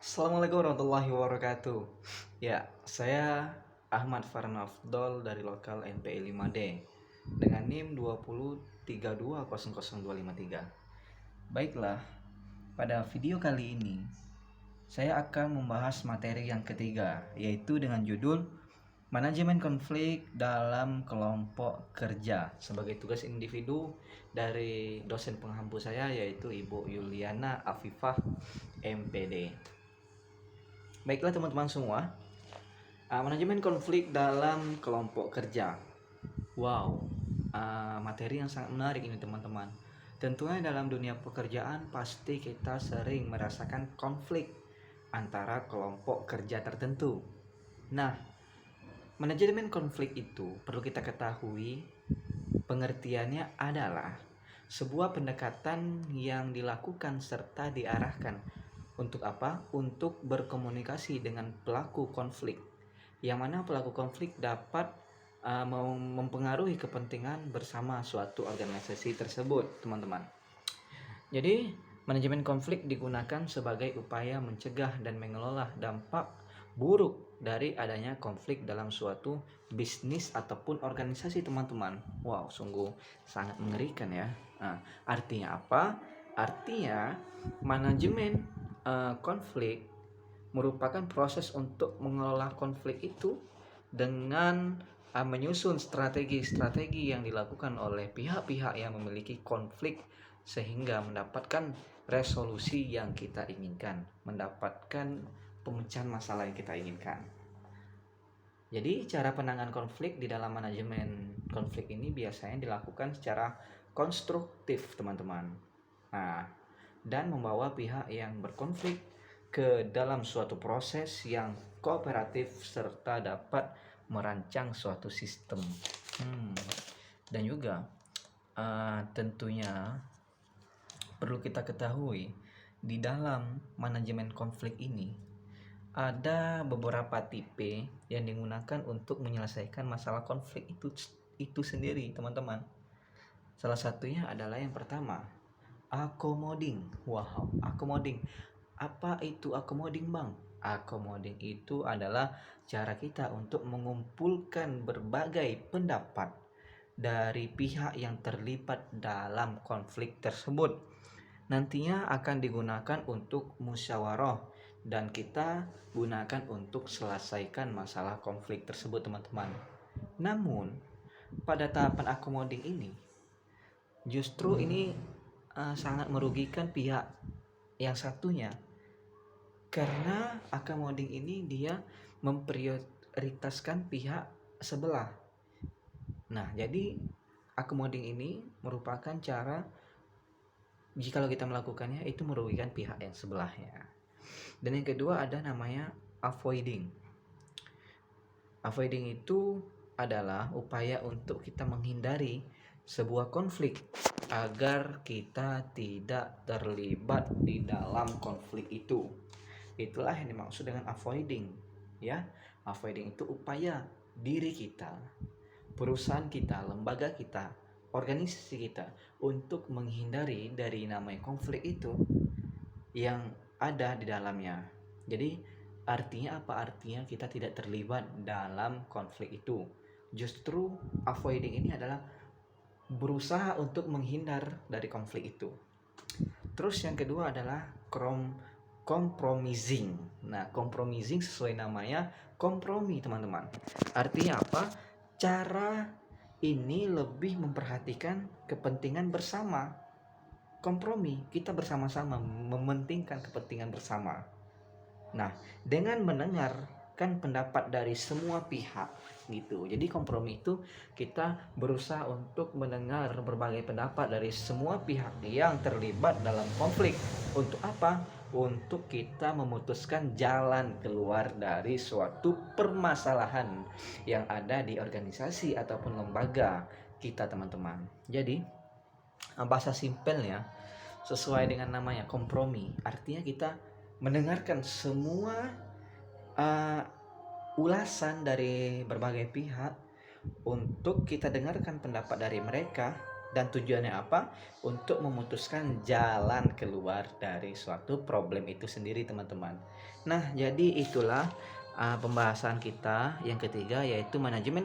Assalamualaikum warahmatullahi wabarakatuh. Ya, saya Ahmad Farhan Afdol dari lokal NPI 5D dengan NIM 2032000253. Baiklah, pada video kali ini saya akan membahas materi yang ketiga, yaitu dengan judul Manajemen konflik dalam kelompok kerja sebagai tugas individu dari dosen pengampu saya, yaitu Ibu Yuliana Afifah MPD. Baiklah teman-teman semua, manajemen konflik dalam kelompok kerja. Wow, materi yang sangat menarik ini teman-teman. Tentunya dalam dunia pekerjaan pasti kita sering merasakan konflik antara kelompok kerja tertentu. Nah, manajemen konflik itu perlu kita ketahui, pengertiannya adalah sebuah pendekatan yang dilakukan serta diarahkan untuk apa? Untuk berkomunikasi dengan pelaku konflik, yang mana pelaku konflik dapat mempengaruhi kepentingan bersama suatu organisasi tersebut, teman-teman. Jadi, manajemen konflik digunakan sebagai upaya mencegah dan mengelola dampak buruk dari adanya konflik dalam suatu bisnis ataupun organisasi, teman-teman. Wow, sungguh sangat mengerikan ya. Artinya apa? Artinya manajemen konflik merupakan proses untuk mengelola konflik itu dengan menyusun strategi-strategi yang dilakukan oleh pihak-pihak yang memiliki konflik sehingga mendapatkan resolusi yang kita inginkan, mendapatkan pemecahan masalah yang kita inginkan. Jadi cara penanganan konflik di dalam manajemen konflik ini biasanya dilakukan secara konstruktif, teman-teman. Dan membawa pihak yang berkonflik ke dalam suatu proses yang kooperatif serta dapat merancang suatu sistem. Dan juga tentunya perlu kita ketahui, di dalam manajemen konflik ini ada beberapa tipe yang digunakan untuk menyelesaikan masalah konflik itu sendiri, teman-teman. Salah satunya adalah yang pertama, accommodating. Wow, accommodating. Apa itu accommodating, Bang? Accommodating itu adalah cara kita untuk mengumpulkan berbagai pendapat dari pihak yang terlibat dalam konflik tersebut. Nantinya akan digunakan untuk musyawarah dan kita gunakan untuk selesaikan masalah konflik tersebut, teman-teman. Namun, pada tahapan accommodating ini justru ini sangat merugikan pihak yang satunya, karena accommodating ini dia memprioritaskan pihak sebelah. Nah, jadi accommodating ini merupakan cara jikalau kita melakukannya itu merugikan pihak yang sebelahnya. Dan yang kedua ada namanya avoiding. Avoiding itu adalah upaya untuk kita menghindari sebuah konflik agar kita tidak terlibat di dalam konflik itu. Itulah yang dimaksud dengan avoiding, ya. Avoiding itu upaya diri kita, perusahaan kita, lembaga kita, organisasi kita untuk menghindari dari namanya konflik itu yang ada di dalamnya. Jadi artinya apa? Artinya kita tidak terlibat dalam konflik itu. Justru avoiding ini adalah berusaha untuk menghindar dari konflik itu. Terus yang kedua adalah compromising. Nah, compromising sesuai namanya kompromi, teman-teman. Artinya apa? Cara ini lebih memperhatikan kepentingan bersama. Kompromi, kita bersama-sama mementingkan kepentingan bersama. Nah, dengan mendengarkan pendapat dari semua pihak gitu. Jadi kompromi itu kita berusaha untuk mendengar berbagai pendapat dari semua pihak yang terlibat dalam konflik. Untuk apa? Untuk kita memutuskan jalan keluar dari suatu permasalahan yang ada di organisasi ataupun lembaga kita, teman-teman. Jadi bahasa simpelnya sesuai dengan namanya kompromi, artinya kita mendengarkan semua ulasan dari berbagai pihak untuk kita dengarkan pendapat dari mereka Dan tujuannya apa? Untuk memutuskan jalan keluar dari suatu problem itu sendiri, teman-teman. Nah, jadi itulah pembahasan kita yang ketiga, yaitu manajemen